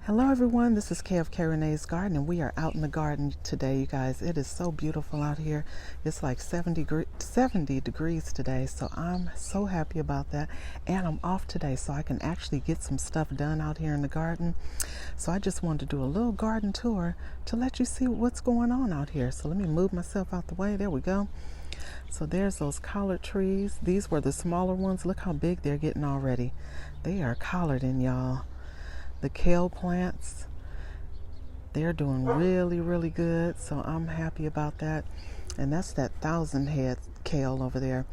Hello everyone, this is Kay of Kayreneesgarden, and we are out in the garden today, you guys. It is so beautiful out here. It's like 70 degrees today, so I'm so happy about that. And I'm off today, so I can actually get some stuff done out here in the garden. So I just wanted to do a little garden tour to let you see what's going on out here. So let me move myself out the way. There we go. So there's those collard trees. These were the smaller ones. Look how big they're getting already. They are collarding, y'all. The kale plants, they're doing really good, so I'm happy about that. And that's that 1,000-head kale over there.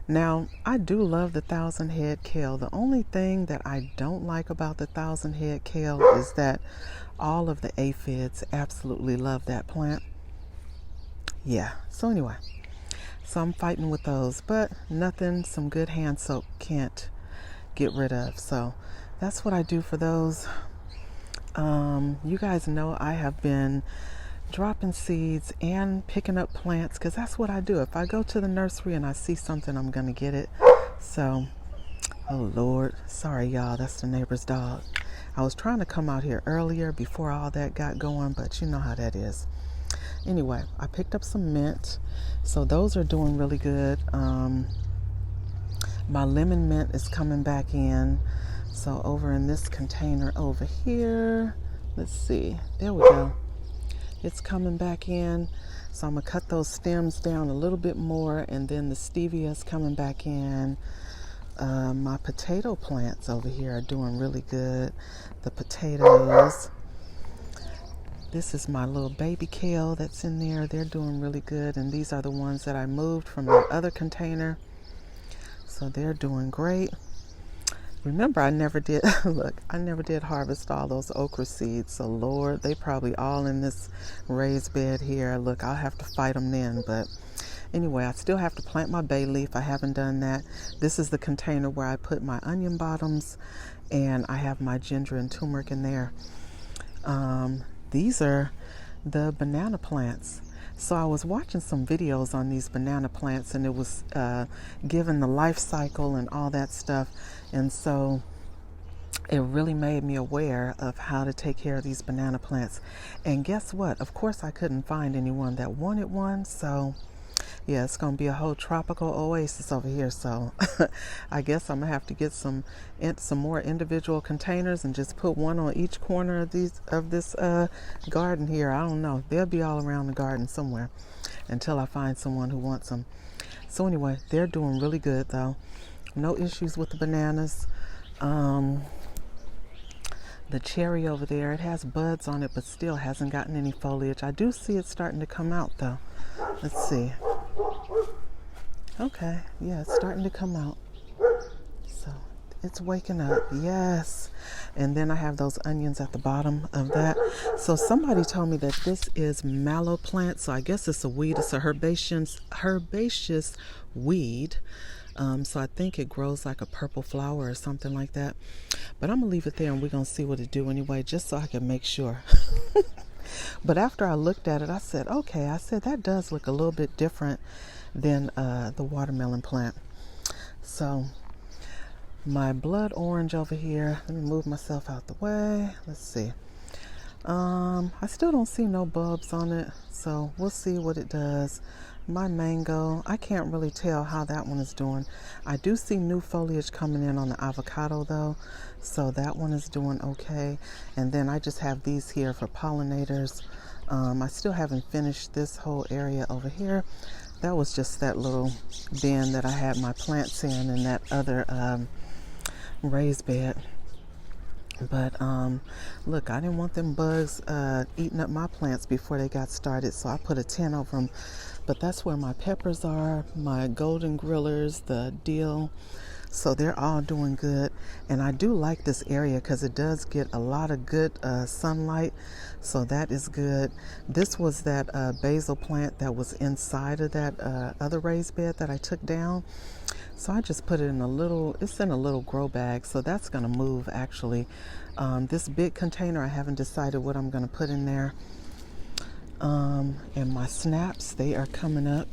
Now, I do love the 1,000-head kale. The only thing that I don't like about the 1,000-head kale is that all of the aphids absolutely love that plant. Yeah, so anyway, so I'm fighting with those, but nothing some good hand soap can't get rid of. So that's what I do for those. You guys know I have been dropping seeds and picking up plants because that's what I do. If I go to the nursery and I see something, I'm going to get it. So, oh Lord, sorry y'all, that's the neighbor's dog. I was trying to come out here earlier before all that got going, but you know how that is. Anyway, I picked up some mint, so those are doing really good. My lemon mint is coming back in. So over in this container over here, let's see, there we go. It's coming back in. So I'm gonna cut those stems down a little bit more, and then the stevia is coming back in. My potato plants over here are doing really good. The potatoes. This is my little baby kale that's in there. They're doing really good, and these are the ones that I moved from the other container. So they're doing great. Remember, I never did, look, I never did harvest all those okra seeds. So Lord, they probably all in this raised bed here. Look, I'll have to fight them then. But anyway, I still have to plant my bay leaf. I haven't done that. This is the container where I put my onion bottoms, and I have my ginger and turmeric in there. These are the banana plants. So I was watching some videos on these banana plants, and it was given the life cycle and all that stuff. And so it really made me aware of how to take care of these banana plants. And guess what? Of course, I couldn't find anyone that wanted one. So yeah, it's going to be a whole tropical oasis over here. So I guess I'm going to have to get some more individual containers and just put one on each corner of this garden here. I don't know. They'll be all around the garden somewhere until I find someone who wants them. So anyway, they're doing really good though. No issues with the bananas. The cherry over there, it has buds on it, but still hasn't gotten any foliage. I do see it starting to come out though. Let's see. Okay, yeah, it's starting to come out. So it's waking up, yes. And then I have those onions at the bottom of that. So somebody told me that this is mallow plant. So I guess it's a weed. It's a herbaceous weed. So I think it grows like a purple flower or something like that. But I'm gonna leave it there, and we're gonna see what it do anyway, just so I can make sure. But after I looked at it, I said, okay, that does look a little bit different than the watermelon plant. So my blood orange over here, let me move myself out the way. Let's see. I still don't see no bulbs on it, so we'll see what it does. My mango, I can't really tell how that one is doing. I do see new foliage coming in on the avocado though, so that one is doing okay. And then I just have these here for pollinators. I still haven't finished this whole area over here. That was just that little bin that I had my plants in that other raised bed. But look, I didn't want them bugs eating up my plants before they got started, so I put a tent over them. But that's where my peppers are, my golden grillers, the dill. So they're all doing good. And I do like this area because it does get a lot of good sunlight. So that is good. This was that basil plant that was inside of that other raised bed that I took down. So I just put it in it's in a little grow bag. So that's going to move actually. This big container, I haven't decided what I'm going to put in there. And my snaps, they are coming up.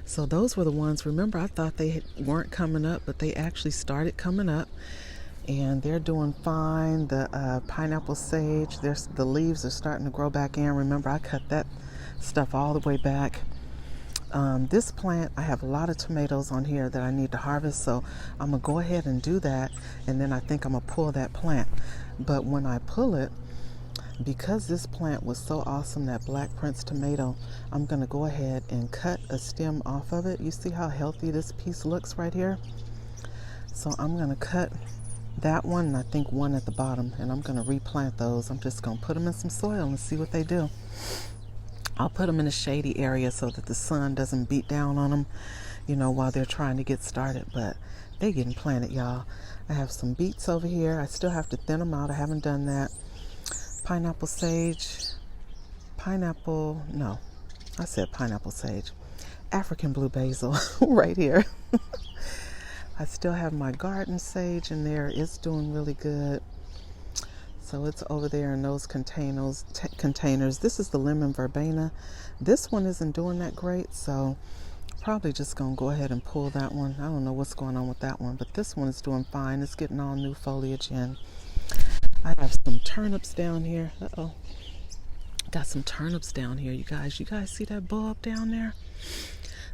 So those were the ones, remember, I thought they weren't coming up, but they actually started coming up. and they're doing fine. The pineapple sage, the leaves are starting to grow back in. Remember, I cut that stuff all the way back. This plant, I have a lot of tomatoes on here that I need to harvest, so I'm gonna go ahead and do that, and then I think I'm gonna pull that plant. But when I pull it, because this plant was so awesome, that Black Prince tomato, I'm gonna go ahead and cut a stem off of it. You see how healthy this piece looks right here? So I'm gonna cut that one, and I think one at the bottom, and I'm gonna replant those. I'm just gonna put them in some soil and see what they do. I'll put them in a shady area so that the sun doesn't beat down on them, you know, while they're trying to get started. But they're getting planted, y'all. I have some beets over here. I still have to thin them out. I haven't done that. Pineapple sage. No, I said pineapple sage. African blue basil right here. I still have my garden sage in there. It's doing really good. So it's over there in those containers. This is the lemon verbena. This one isn't doing that great, so probably just gonna go ahead and pull that one. I don't know what's going on with that one, but this one is doing fine. It's getting all new foliage in. I have some turnips down here. Got some turnips down here, you guys. You guys see that bulb down there?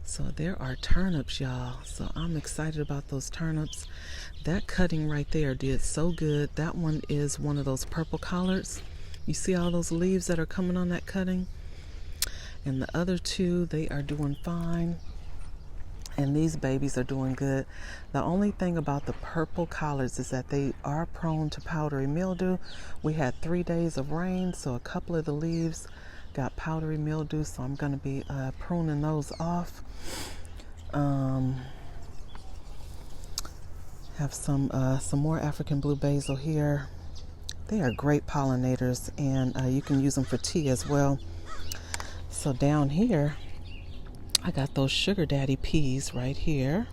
So there are turnips, y'all. So I'm excited about those turnips. That cutting right there did so good. That one is one of those purple collards. You see all those leaves that are coming on that cutting? And the other two, they are doing fine. And these babies are doing good. The only thing about the purple collards is that they are prone to powdery mildew. We had 3 days of rain, so a couple of the leaves got powdery mildew, so I'm going to be pruning those off. Have some more African blue basil here. They are great pollinators, and you can use them for tea as well. So down here, I got those sugar daddy peas right here.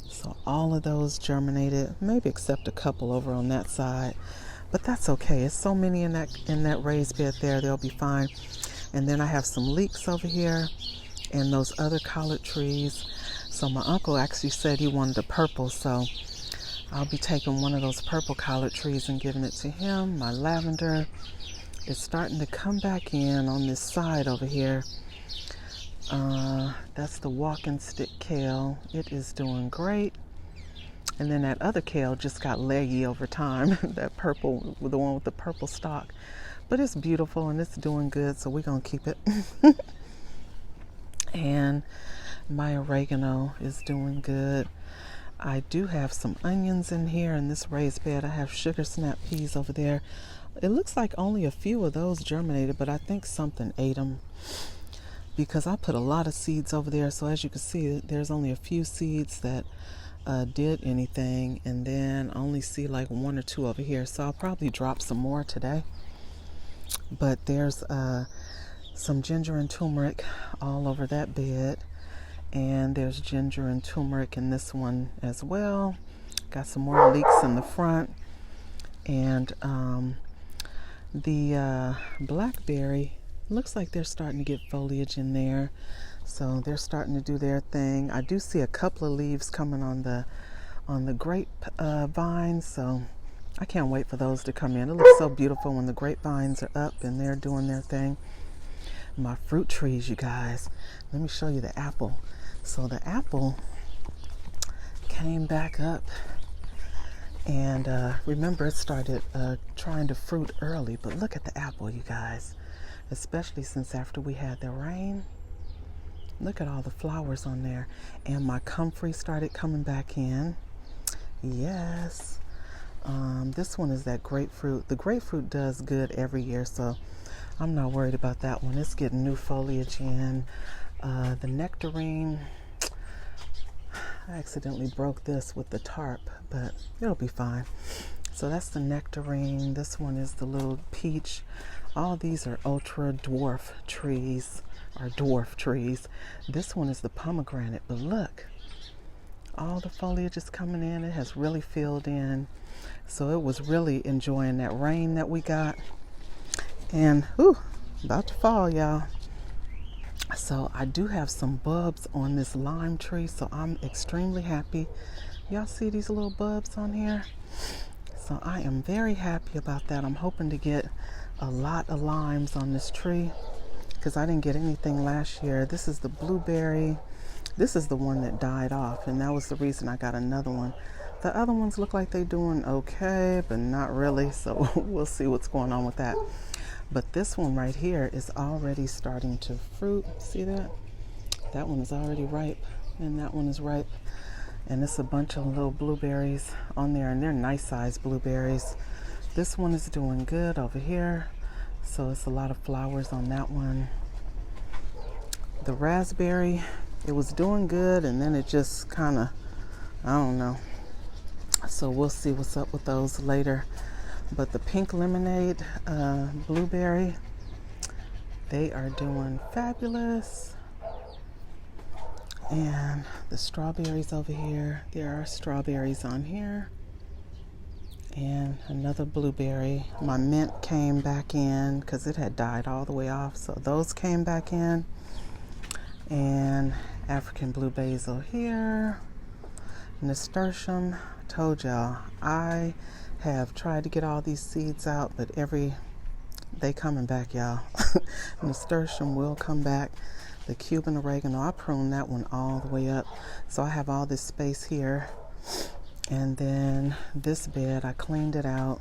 So all of those germinated, maybe except a couple over on that side, but that's okay. It's so many in that raised bed there, they'll be fine. And then I have some leeks over here and those other collard trees. So my uncle actually said he wanted a purple, so I'll be taking one of those purple collard trees and giving it to him. My lavender is starting to come back in on this side over here. That's the walking stick kale. It is doing great. And then that other kale just got leggy over time. That purple, the one with the purple stalk. But it's beautiful and it's doing good, so we're going to keep it. And my oregano is doing good. I do have some onions in here in this raised bed. I have sugar snap peas over there. It looks like only a few of those germinated, but I think something ate them, because I put a lot of seeds over there. So as you can see, there's only a few seeds that did anything, and then I only see like 1 or 2 over here. So I'll probably drop some more today. But there's some ginger and turmeric all over that bed, and there's ginger and turmeric in this one as well. Got some more leeks in the front, and the blackberry looks like they're starting to get foliage in there, so they're starting to do their thing. I do see a couple of leaves coming on the grape vines, so I can't wait for those to come in. It looks so beautiful when the grapevines are up and they're doing their thing. My fruit trees, you guys. Let me show you the apple. So the apple came back up, and remember, it started trying to fruit early, but look at the apple, you guys. Especially since after we had the rain. Look at all the flowers on there. And my comfrey started coming back in. Yes. This one is that grapefruit. The grapefruit does good every year, so I'm not worried about that one. It's getting new foliage in. The nectarine, I accidentally broke this with the tarp, but it'll be fine. So that's the nectarine. This one is the little peach. All these are ultra dwarf trees, or dwarf trees. This one is the pomegranate, but look, all the foliage is coming in. It has really filled in. So it was really enjoying that rain that we got. And about to fall, y'all. So I do have some bulbs on this lime tree, so I'm extremely happy Y'all see these little bulbs on here? So I am very happy about that. I'm hoping to get a lot of limes on this tree because I didn't get anything last year. This is the blueberry. This is the one that died off, and that was the reason I got another one. The other ones look like they're doing okay, but not really, so we'll see what's going on with that. But this one right here is already starting to fruit. See that? That one is already ripe, and that one is ripe. And it's a bunch of little blueberries on there, and they're nice sized blueberries. This one is doing good over here, so it's a lot of flowers on that one. The raspberry, it was doing good, and then it just kind of, I don't know. So we'll see what's up with those later. But the pink lemonade blueberry, they are doing fabulous. And the strawberries over here, there are strawberries on here. And another blueberry. My mint came back in because it had died all the way off, so those came back in. And African blue basil here. Nasturtium, told y'all, I have tried to get all these seeds out, but they coming back, y'all. Nasturtium will come back. The Cuban oregano, I pruned that one all the way up, so I have all this space here. And then this bed, I cleaned it out,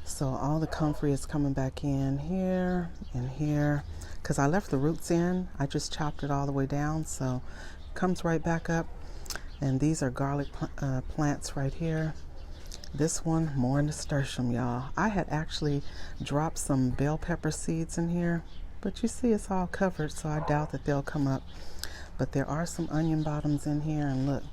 so all the comfrey is coming back in here and here. Because I left the roots in, I just chopped it all the way down, so it comes right back up. And these are garlic plants right here. This one, more nasturtium, y'all. I had actually dropped some bell pepper seeds in here, but you see it's all covered, so I doubt that they'll come up. But there are some onion bottoms in here, and look,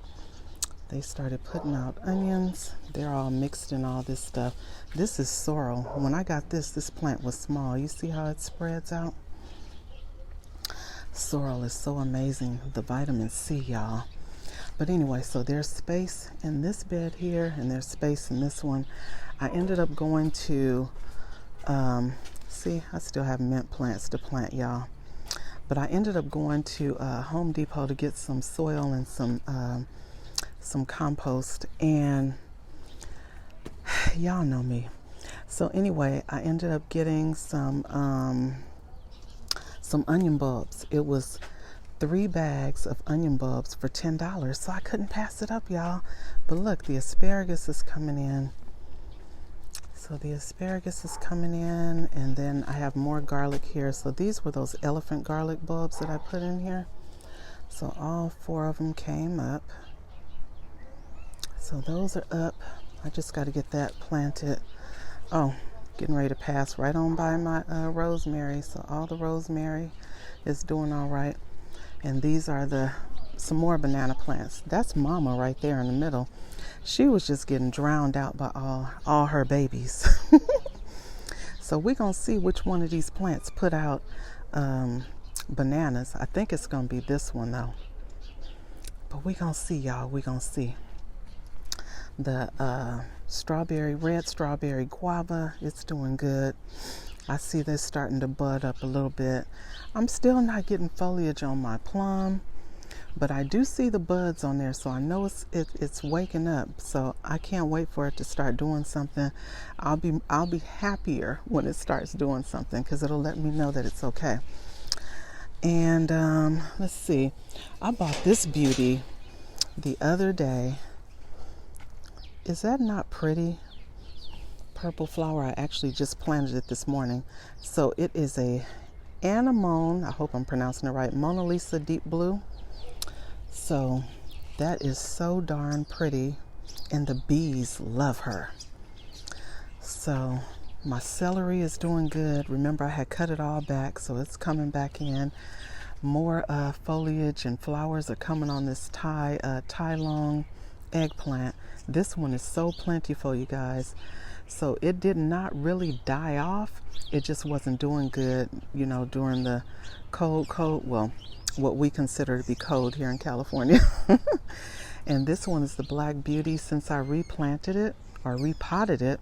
they started putting out onions. They're all mixed in all this stuff. This is sorrel. When I got this plant was small. You see how it spreads out? Sorrel is so amazing. The vitamin C, y'all. But anyway, so there's space in this bed here, and there's space in this one. I ended up going to, see, I still have mint plants to plant, y'all. But I ended up going to Home Depot to get some soil and some compost, and y'all know me. So anyway, I ended up getting some onion bulbs. It was 3 bags of onion bulbs for $10, so I couldn't pass it up, y'all. But look, the asparagus is coming in. So the asparagus is coming in, and then I have more garlic here. So these were those elephant garlic bulbs that I put in here. So all 4 of them came up. So those are up. I just got to get that planted. Oh, getting ready to pass right on by my rosemary. So all the rosemary is doing all right. And these are some more banana plants. That's Mama right there in the middle. She was just getting drowned out by all her babies. So we're going to see which one of these plants put out bananas. I think it's going to be this one, though. But we're going to see, y'all. We're going to see. The red strawberry guava, it's doing good. I see this starting to bud up a little bit. I'm still not getting foliage on my plum, but I do see the buds on there, so I know it's waking up. So I can't wait for it to start doing something. I'll be happier when it starts doing something, because it'll let me know that it's okay. And let's see, I bought this beauty the other day. Is that not pretty? Purple flower. I actually just planted it this morning. So it is a anemone. I hope I'm pronouncing it right. Mona Lisa deep blue. So that is so darn pretty, and the bees love her. So my celery is doing good. Remember, I had cut it all back, so it's coming back in. More foliage and flowers are coming on this Tai Long eggplant. This one is so plentiful, you guys. So it did not really die off. It just wasn't doing good, you know, during the cold, well, what we consider to be cold here in California. And this one is the Black Beauty. Since I replanted it or repotted it,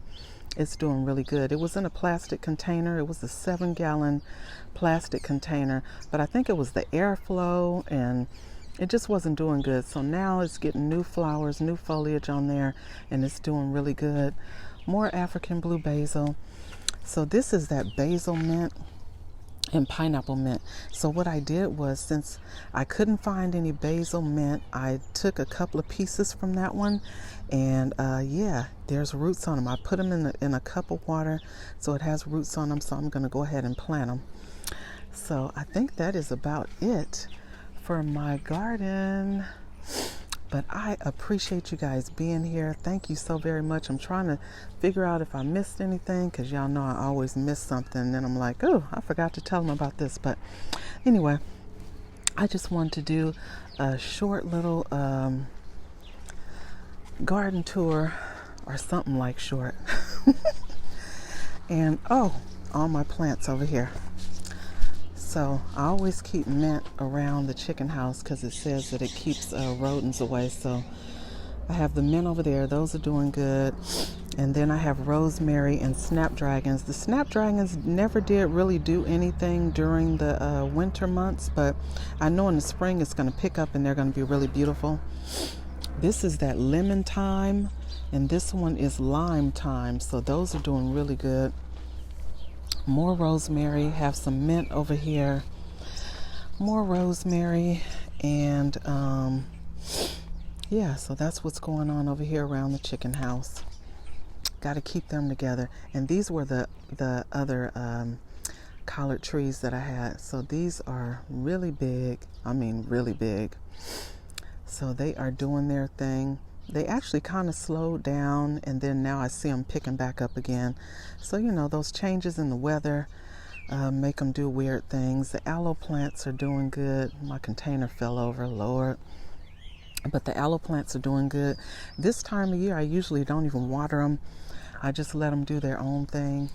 it's doing really good. It was in a plastic container. It was a 7-gallon plastic container, but I think it was the airflow and it just wasn't doing good. So now it's getting new flowers, new foliage on there, and it's doing really good. More African blue basil. So this is that basil mint and pineapple mint. So what I did was, since I couldn't find any basil mint, I took a couple of pieces from that one, and yeah, there's roots on them. I put them in a cup of water, so it has roots on them. So I'm going to go ahead and plant them. So I think that is about it for my garden. But I appreciate you guys being here. Thank you so very much. I'm trying to figure out if I missed anything, because y'all know I always miss something. And then I'm like, oh, I forgot to tell them about this. But anyway, I just wanted to do a short little garden tour, or something like short. And oh, all my plants over here. So I always keep mint around the chicken house because it says that it keeps rodents away. So I have the mint over there. Those are doing good. And then I have rosemary and snapdragons. The snapdragons never did really do anything during the winter months, but I know in the spring it's going to pick up and they're going to be really beautiful. This is that lemon thyme, and this one is lime thyme. So those are doing really good. More rosemary, have some mint over here, more rosemary, and yeah, so that's what's going on over here around the chicken house. Got to keep them together. And these were the other collard trees that I had. So these are really big. I mean really big. So they are doing their thing. They actually kind of slowed down, and then now I see them picking back up again. So, you know, those changes in the weather make them do weird things. The aloe plants are doing good. My container fell over, Lord. But the aloe plants are doing good. This time of year, I usually don't even water them. I just let them do their own thing.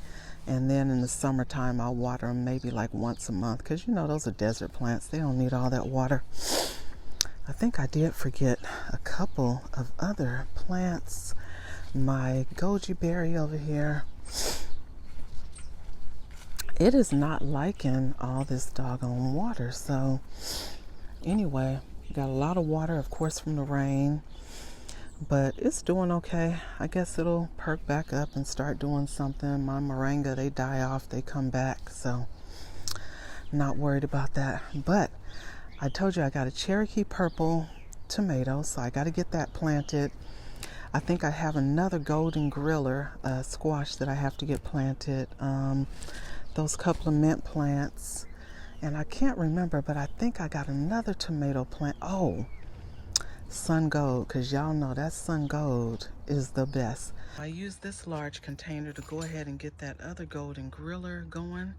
And then in the summertime, I'll water them maybe like once a month, because, you know, those are desert plants. They don't need all that water. I think I did forget a couple of other plants. My goji berry over here. It is not liking all this doggone water. So anyway, got a lot of water, of course, from the rain. But it's doing okay. I guess it'll perk back up and start doing something. My moringa, they die off, they come back. So not worried about that. But I told you I got a Cherokee purple tomato, so I got to get that planted. I think I have another golden griller squash that I have to get planted. Those couple of mint plants. And I can't remember, but I think I got another tomato plant. Oh, sun gold, because y'all know that sun gold is the best. I used this large container to go ahead and get that other golden griller going.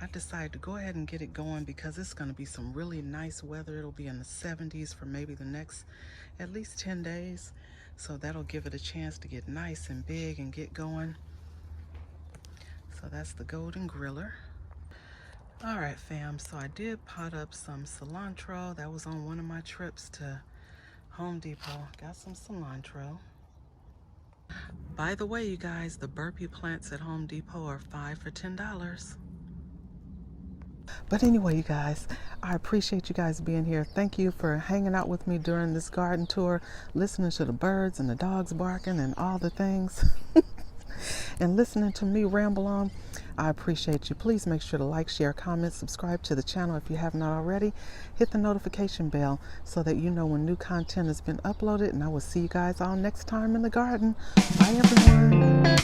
I decided to go ahead and get it going because it's going to be some really nice weather. It'll be in the 70s for maybe the next at least 10 days. So that'll give it a chance to get nice and big and get going. So that's the golden griller. All right, fam. So I did pot up some cilantro. That was on one of my trips to Home Depot. Got some cilantro. By the way, you guys, the burpee plants at Home Depot are 5 for $10. But anyway, you guys, I appreciate you guys being here. Thank you for hanging out with me during this garden tour, listening to the birds and the dogs barking and all the things, and listening to me ramble on. I appreciate you. Please make sure to like, share, comment, subscribe to the channel if you have not already. Hit the notification bell so that you know when new content has been uploaded, and I will see you guys all next time in the garden. Bye, everyone.